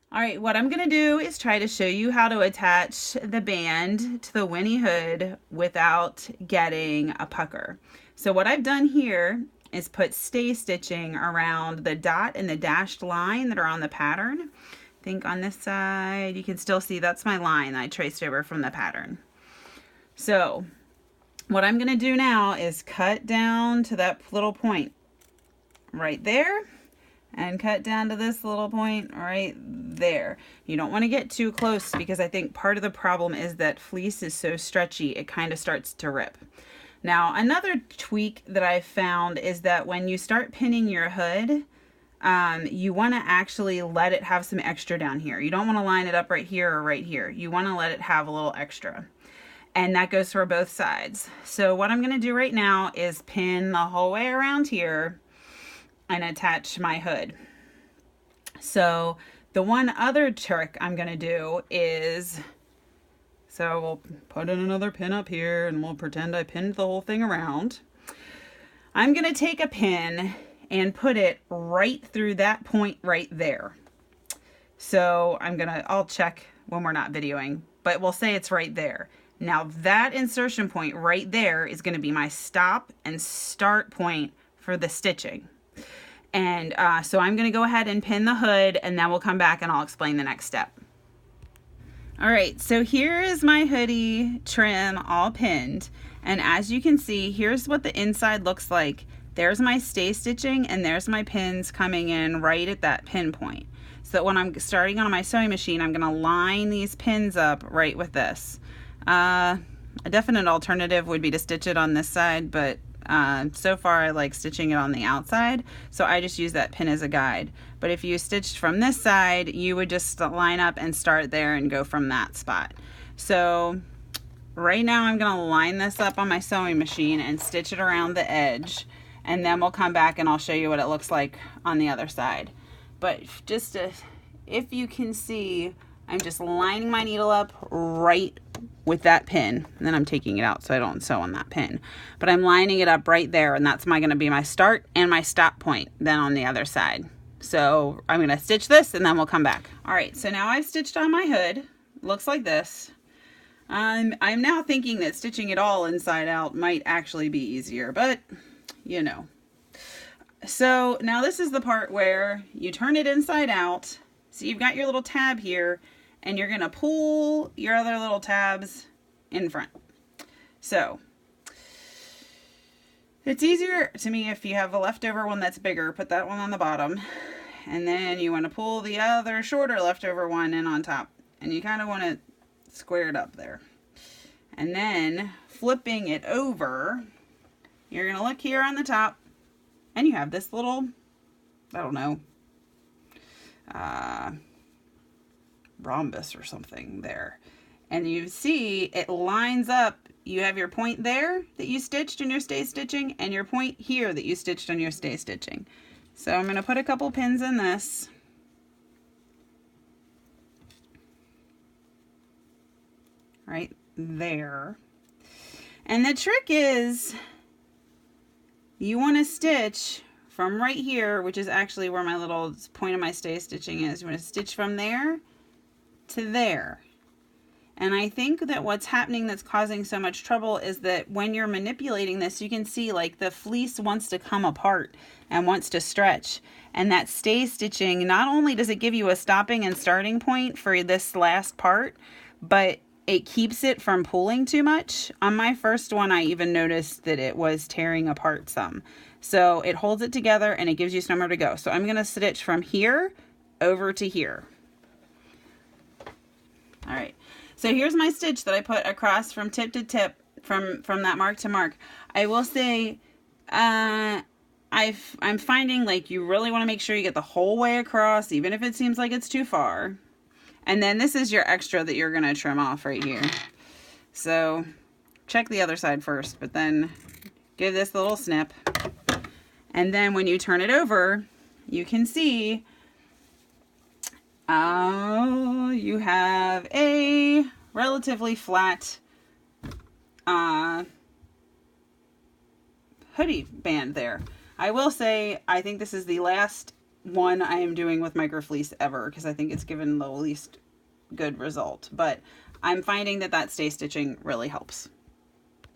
All right, what I'm gonna do is try to show you how to attach the band to the Winnie hood without getting a pucker. So what I've done here is put stay stitching around the dot and the dashed line that are on the pattern. I think on this side, you can still see that's my line I traced over from the pattern. So what I'm gonna do now is cut down to that little point right there and cut down to this little point right there. You don't want to get too close because I think part of the problem is that fleece is so stretchy it kind of starts to rip. Now another tweak that I found is that when you start pinning your hood, you want to actually let it have some extra down here. You don't want to line it up right here or right here. You want to let it have a little extra. And that goes for both sides. So what I'm going to do right now is pin the whole way around here and attach my hood. So the one other trick I'm going to do is, so we'll put in another pin up here and we'll pretend I pinned the whole thing around. I'm going to take a pin and put it right through that point right there. So I'll check when we're not videoing, but we'll say it's right there. Now that insertion point right there is going to be my stop and start point for the stitching. And so I'm going to go ahead and pin the hood, and then we'll come back and I'll explain the next step. All right, so here is my hoodie trim all pinned. And as you can see, here's what the inside looks like. There's my stay stitching and there's my pins coming in right at that pin point. So that when I'm starting on my sewing machine, I'm going to line these pins up right with this. A definite alternative would be to stitch it on this side, but so far I like stitching it on the outside, so I just use that pin as a guide. But if you stitched from this side, you would just line up and start there and go from that spot. So right now I'm going to line this up on my sewing machine and stitch it around the edge, and then we'll come back and I'll show you what it looks like on the other side. But just if you can see, I'm just lining my needle up right with that pin, and then I'm taking it out so I don't sew on that pin. But I'm lining it up right there, and that's going to be my start and my stop point then on the other side. So I'm going to stitch this and then we'll come back. All right, so now I've stitched on my hood. Looks like this. I'm now thinking that stitching it all inside out might actually be easier, but you know. So now this is the part where you turn it inside out. So you've got your little tab here, and you're going to pull your other little tabs in front. So it's easier to me if you have a leftover one that's bigger, put that one on the bottom, and then you want to pull the other shorter leftover one in on top, and you kind of want to square it up there. And then flipping it over, you're going to look here on the top, and you have this little, I don't know, rhombus or something there, and you see it lines up. You have your point there that you stitched in your stay stitching and your point here that you stitched on your stay stitching. So I'm going to put a couple pins in this. Right there. And the trick is you want to stitch from right here, which is actually where my little point of my stay stitching is. You want to stitch from there to there. And I think that what's happening that's causing so much trouble is that when you're manipulating this, you can see like the fleece wants to come apart and wants to stretch. And that stay stitching, not only does it give you a stopping and starting point for this last part, but it keeps it from pulling too much. On my first one, I even noticed that it was tearing apart some. So it holds it together and it gives you somewhere to go. So I'm going to stitch from here over to here. All right. So here's my stitch that I put across from tip to tip, from that mark to mark. I will say, I'm finding like you really want to make sure you get the whole way across, even if it seems like it's too far. And then this is your extra that you're going to trim off right here. So check the other side first, but then give this a little snip. And then when you turn it over, you can see you have a relatively flat hoodie band there. I will say, I think this is the last one I am doing with microfleece ever because I think it's given the least good result. But I'm finding that stay stitching really helps.